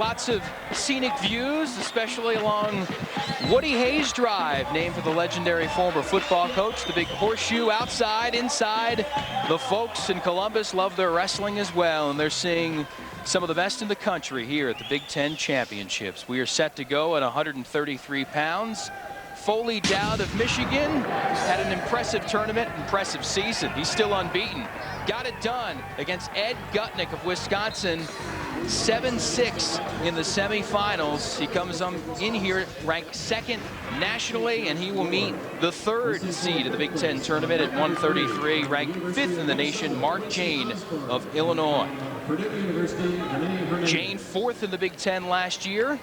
lots of scenic views, especially along Woody Hayes Drive, named for the legendary former football coach. The big horseshoe outside, inside. The folks in Columbus love their wrestling as well, and they're seeing some of the best in the country here at the Big Ten Championships. We are set to go at 133 pounds. Foley Dowd of Michigan had an impressive tournament, impressive season. He's still unbeaten. Got it done against Ed Gutnick of Wisconsin. 7-6 in the semifinals. He comes in here ranked second nationally, and he will meet the third seed of the Big Ten tournament at 133, ranked fifth in the nation, Mark Jayne of Illinois. Jayne fourth in the Big Ten last year,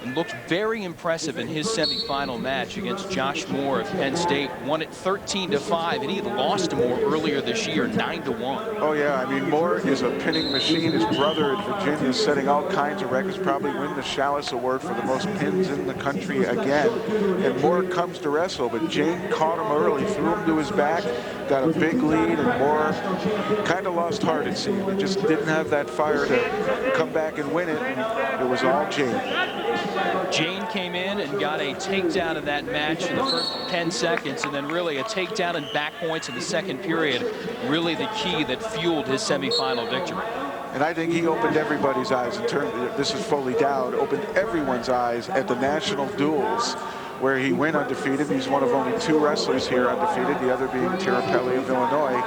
and looked very impressive in his semifinal match against Josh Moore of Penn State. Won it 13-5, and he had lost to Moore earlier this year, 9-1. Oh yeah, I mean, Moore is a pinning machine. His brother at Virginia is setting all kinds of records, probably win the Chalice Award for the most pins in the country again. And Moore comes to wrestle, but Jayne caught him early, threw him to his back, got a big lead, and Moore kind of lost heart, it seemed. He just didn't have that fire to come back and win it. And it was all Jayne. Jayne came in and got a takedown in that match in the first 10 seconds, and then really a takedown and back points in the second period, really the key that fueled his semifinal victory. And I think he opened everybody's eyes in terms of, this is Foley Dowd, opened everyone's eyes at the national duels, where he went undefeated. He's one of only 2 wrestlers here undefeated, the other being Tirapelli of Illinois.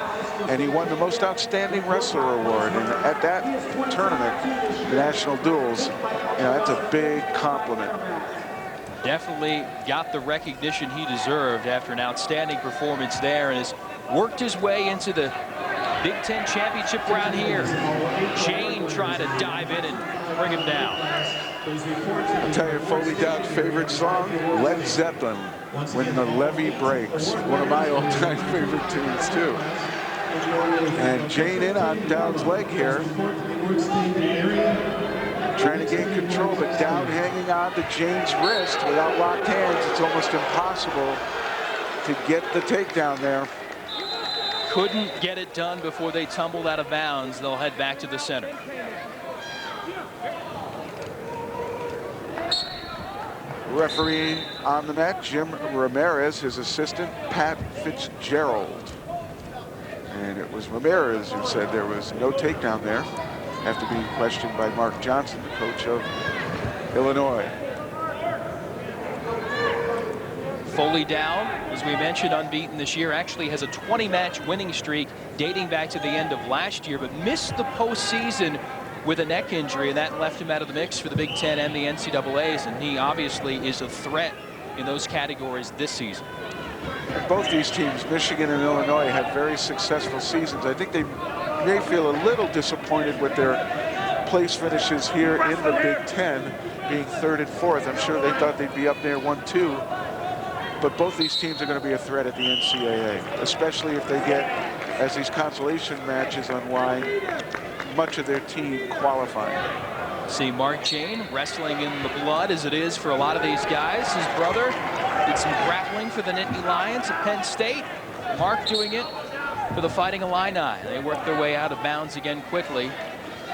And he won the Most Outstanding Wrestler Award. And at that tournament, the national duels, you know, that's a big compliment. Definitely got the recognition he deserved after an outstanding performance there, and has worked his way into the Big Ten Championship round here. Jayne trying to dive in and bring him down. I'll tell you, Foley Dowd's favorite song, Led Zeppelin, When the Levee Breaks. One of my all-time favorite tunes, too. And Jayne in on Dowd's leg here. Trying to gain control, but Dowd hanging on to Jayne's wrist without locked hands. It's almost impossible to get the takedown there. Couldn't get it done before they tumbled out of bounds. They'll head back to the center. Referee on the mat, Jim Ramirez, his assistant, Pat Fitzgerald. And it was Ramirez who said there was no takedown there, after being questioned by Mark Johnson, the coach of Illinois. Foley Dowd, as we mentioned, unbeaten this year, actually has a 20-match winning streak dating back to the end of last year, but missed the postseason with a neck injury, and that left him out of the mix for the Big Ten and the NCAAs, and he obviously is a threat in those categories this season. Both these teams, Michigan and Illinois, had very successful seasons. I think they may feel a little disappointed with their place finishes here in the Big Ten, being 3rd and 4th. I'm sure they thought they'd be up there 1-2. But both these teams are going to be a threat at the NCAA, especially if they get, as these consolation matches unwind, much of their team qualifying. See Mark Jayne wrestling in the blood, as it is for a lot of these guys. His brother did some grappling for the Nittany Lions at Penn State. Mark doing it for the Fighting Illini. They work their way out of bounds again quickly.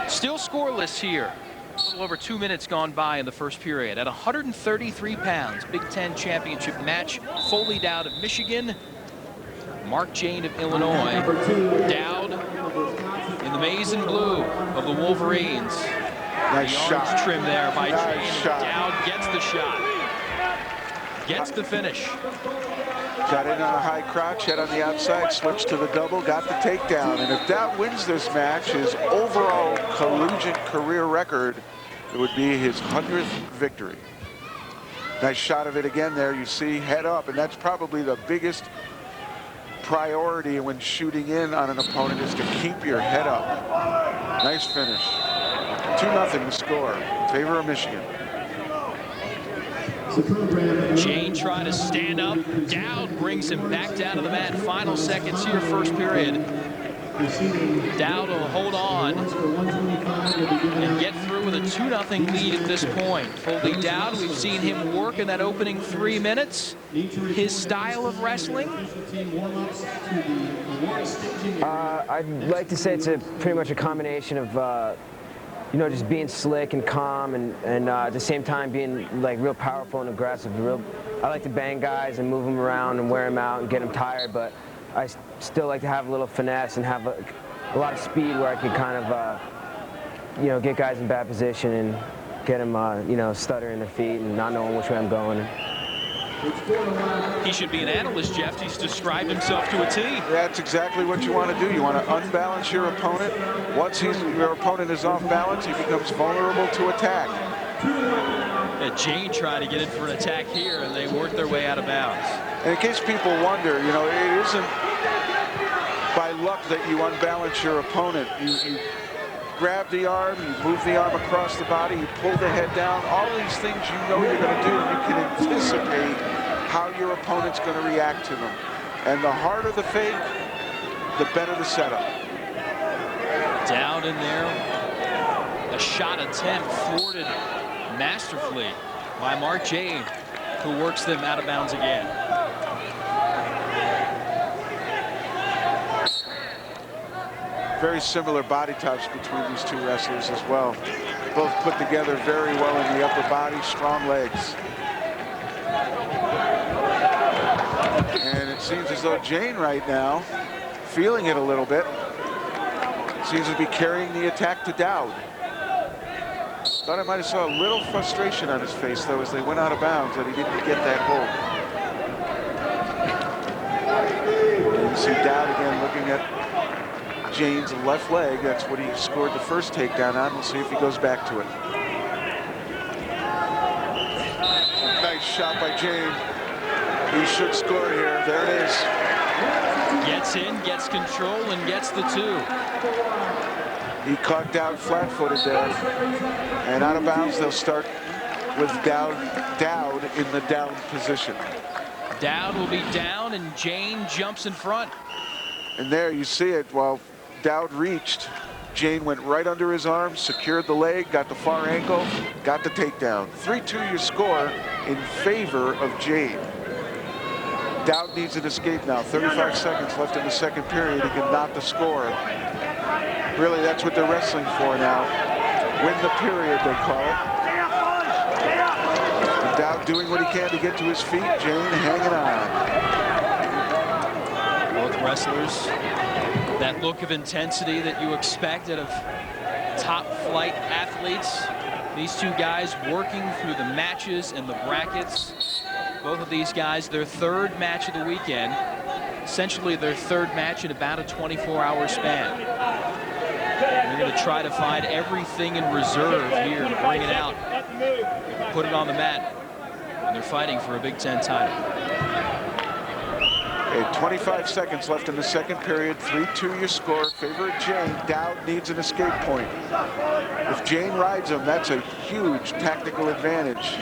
Still scoreless here. A little over 2 minutes gone by in the first period. At 133 pounds, Big Ten Championship match. Foley Dowd of Michigan, Mark Jayne of Illinois. Dowd in the maize and blue of the Wolverines. Nice shot. Trim there by Jayne. Shot. Dowd gets the shot. Gets the finish. Got in on a high crotch, head on the outside, switched to the double, got the takedown. And if Dowd wins this match, his overall collegiate career record, it would be his 100th victory. Nice shot of it again there. You see, head up, and that's probably the biggest priority when shooting in on an opponent, is to keep your head up. Nice finish. 2-0 the score in favor of Michigan. Jayne trying to stand up. Dowd brings him back down to the mat. Final seconds here, first period. Dowd will hold on and get through with a 2-0 lead at this point. Foley Dowd, we've seen him work in that opening 3 minutes. His style of wrestling? I'd like to say it's pretty much a combination of you know, just being slick and calm, and at the same time being like real powerful and aggressive. I like to bang guys and move them around and wear them out and get them tired, but I still like to have a little finesse and have a lot of speed where I can kind of, you know, get guys in bad position and get them, you know, stuttering their feet and not knowing which way I'm going. He should be an analyst, Jeff. He's described himself to a T. That's exactly what you want to do. You want to unbalance your opponent. Once your opponent is off balance, he becomes vulnerable to attack. Jayne tried to get in for an attack here, and they worked their way out of bounds. And in case people wonder, you know, it isn't by luck that you unbalance your opponent. You grab the arm, you move the arm across the body, you pull the head down. All these things you know you're going to do, and you can anticipate how your opponent's going to react to them. And the harder the fake, the better the setup. Down in there. A shot attempt thwarted masterfully by Mark Jayne, who works them out of bounds again. Very similar body types between these two wrestlers as well. Both put together very well in the upper body, strong legs. And it seems as though Jayne right now, feeling it a little bit, seems to be carrying the attack to Dowd. Thought I might have saw a little frustration on his face, though, as they went out of bounds, that he didn't get that hold. And you see Dowd again looking at Jayne's left leg. That's what he scored the first takedown on. We'll see if he goes back to it. Nice shot by Jayne. He should score here. There it is. Gets in, gets control, and gets the two. He caught Dowd flat-footed there. And out of bounds, they'll start with Dowd in the down position. Dowd will be down, and Jayne jumps in front. And there you see it. While Dowd reached, Jayne went right under his arm, secured the leg, got the far ankle, got the takedown. 3-2 your score in favor of Jayne. Dowd needs an escape now. 35 seconds left in the second period. He can knot the score. Really, that's what they're wrestling for now. Win the period, they call it. And Dowd doing what he can to get to his feet. Jayne hanging on. Both wrestlers, that look of intensity that you expect out of top flight athletes. These two guys working through the matches and the brackets. Both of these guys, their third match of the weekend, essentially their third match in about a 24-hour span. They're going to try to find everything in reserve here to bring it out, put it on the mat, and they're fighting for a Big Ten title. Okay, 25 seconds left in the second period. 3-2 your score. Favor Jayne. Dowd needs an escape point. If Jayne rides him, that's a huge tactical advantage.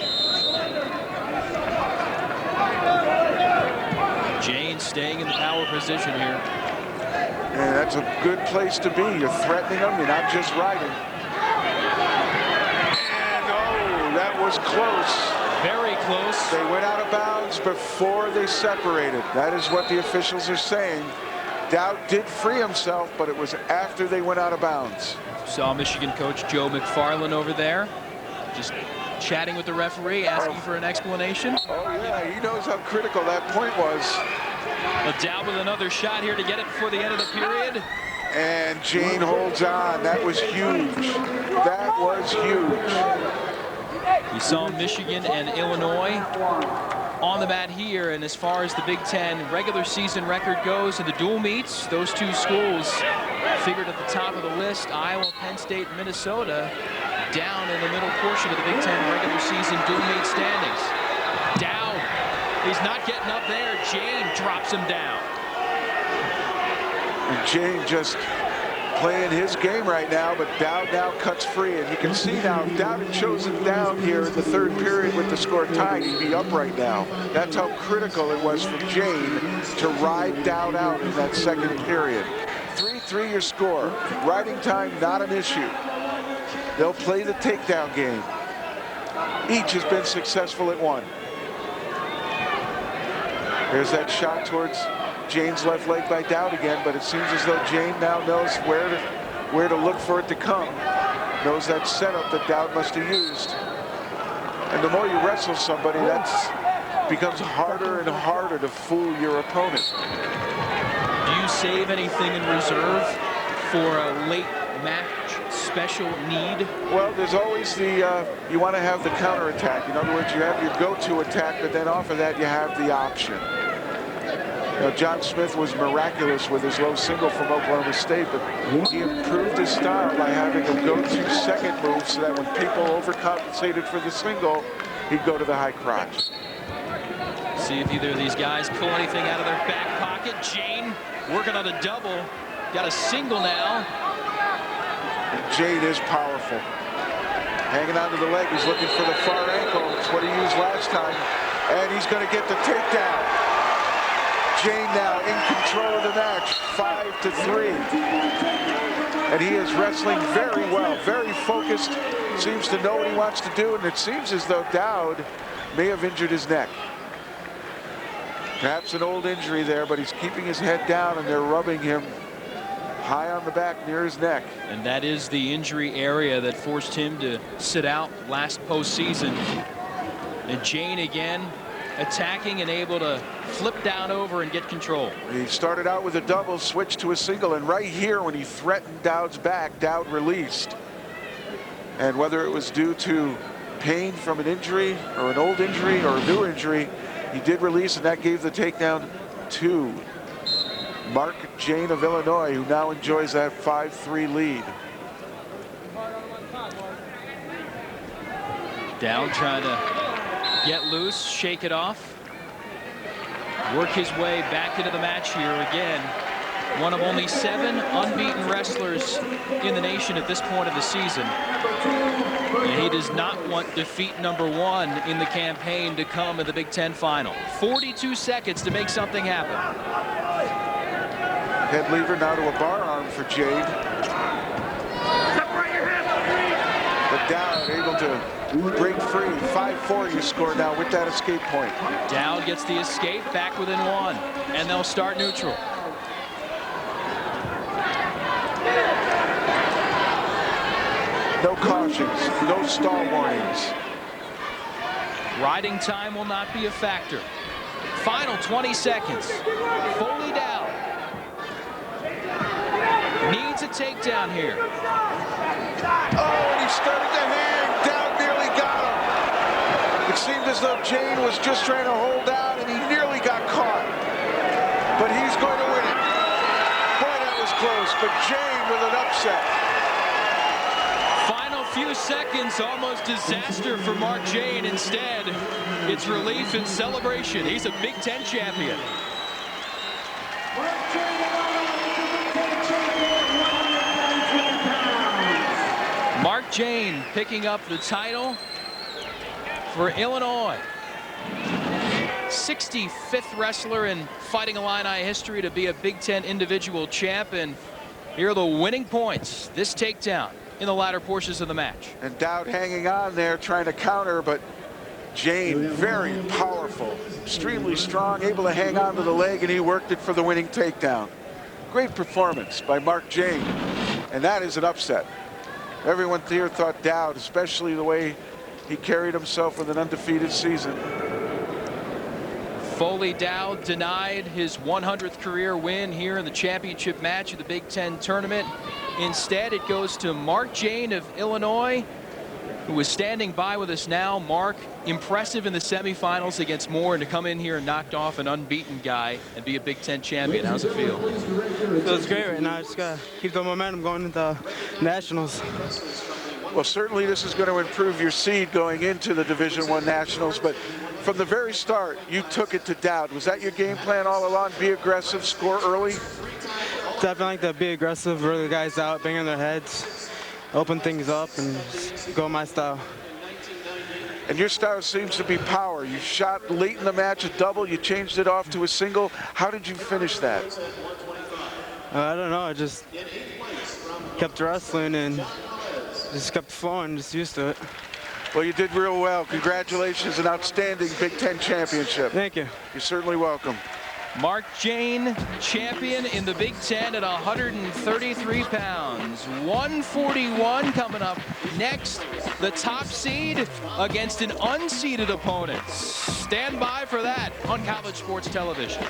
Jayne staying in the power position here. And that's a good place to be. You're threatening them. You're not just riding. And oh, that was close. Very close. They went out of bounds before they separated. That is what the officials are saying. Dowd did free himself, but it was after they went out of bounds. Saw Michigan coach Joe McFarland over there, just chatting with the referee, asking for an explanation. Oh, yeah, he knows how critical that point was. But Dowd with another shot here to get it before the end of the period. And Jayne holds on. That was huge. That was huge. We saw Michigan and Illinois on the mat here, and as far as the Big Ten regular season record goes in the dual meets, those two schools figured at the top of the list. Iowa, Penn State, Minnesota down in the middle portion of the Big Ten regular season dual meet standings. Dowd, he's not getting up there. Jayne drops him down. And Jayne just playing his game right now, but Dowd now cuts free, and you can see now if Dowd had chosen down here in the third period with the score tied, he'd be up right now. That's how critical it was for Jayne to ride Dowd out in that second period. 3-3 your score. Riding time not an issue. They'll play the takedown game. Each has been successful at one. There's that shot towards Jayne's left leg by Dowd again, but it seems as though Jayne now knows where to look for it to come. knows that setup that Dowd must have used. And the more you wrestle somebody, that becomes harder and harder to fool your opponent. Do you save anything in reserve for a late match special need? Well, there's always the, you want to have the counterattack. In other words, you have your go-to attack, but then off of that, you have the option. You know, John Smith was miraculous with his low single from Oklahoma State, but he improved his style by having a go-to second move so that when people overcompensated for the single, he'd go to the high crotch. See if either of these guys pull anything out of their back pocket. Jayne working on a double. Got a single now. Jayne is powerful. Hanging onto the leg. He's looking for the far ankle. It's what he used last time. And he's going to get the takedown. Jayne now in control of the match. 5-3. And he is wrestling very well. Very focused. Seems to know what he wants to do. And it seems as though Dowd may have injured his neck. Perhaps an old injury there, but he's keeping his head down and they're rubbing him high on the back near his neck. And that is the injury area that forced him to sit out last postseason. And Jayne again attacking and able to flip down over and get control. He started out with a double, switched to a single, and right here when he threatened Dowd's back, Dowd released. And whether it was due to pain from an injury or an old injury or a new injury, he did release, and that gave the takedown to Mark Jayne of Illinois, who now enjoys that 5-3 lead. Dowd trying to get loose, shake it off, work his way back into the match here again. One of only 7 unbeaten wrestlers in the nation at this point of the season. And he does not want defeat #1 in the campaign to come in the Big Ten final. 42 seconds to make something happen. Head lever now to a bar arm for Jayne. But Dowd able to break free. 5-4 you score now with that escape point. Dowd gets the escape, back within 1, and they'll start neutral. No cautions, no stall warnings. Riding time will not be a factor. Final 20 seconds. Foley Dowd needs a takedown here. Oh, and he started to hang. Dowd nearly got him. It seemed as though Jayne was just trying to hold out, and he nearly got caught. But he's going to win it. Boy, that was close, but Jayne with an upset. Few seconds, almost disaster for Mark Jayne. Instead, it's relief and celebration. He's a Big Ten champion. Mark Jayne picking up the title for Illinois. 65th wrestler in Fighting Illini history to be a Big Ten individual champ. And here are the winning points. This takedown in the latter portions of the match. And Dowd hanging on there trying to counter, but Jayne very powerful, extremely strong, able to hang on to the leg, and he worked it for the winning takedown. Great performance by Mark Jayne, and that is an upset. Everyone here thought Dowd, especially the way he carried himself with an undefeated season. Foley Dowd denied his 100th career win here in the championship match of the Big Ten tournament. Instead, it goes to Mark Jayne of Illinois, who is standing by with us now. Mark, impressive in the semifinals against Moore, and to come in here and knocked off an unbeaten guy and be a Big Ten champion. How's it feel? Feels great right now. I just got to keep the momentum going into Nationals. Well, certainly this is going to improve your seed going into the Division I Nationals, but from the very start, you took it to Dowd. Was that your game plan all along? Be aggressive, score early? Definitely like to be aggressive, wear the guys out, bang on their heads, open things up, and go my style. And your style seems to be power. You shot late in the match a double, you changed it off to a single. How did you finish that? I don't know, I just kept wrestling and just kept flowing, just used to it. Well, you did real well. Congratulations, an outstanding Big Ten championship. Thank you. You're certainly welcome. Mark Jayne, champion in the Big Ten at 133 pounds. 141 coming up next. The top seed against an unseeded opponent. Stand by for that on College Sports Television.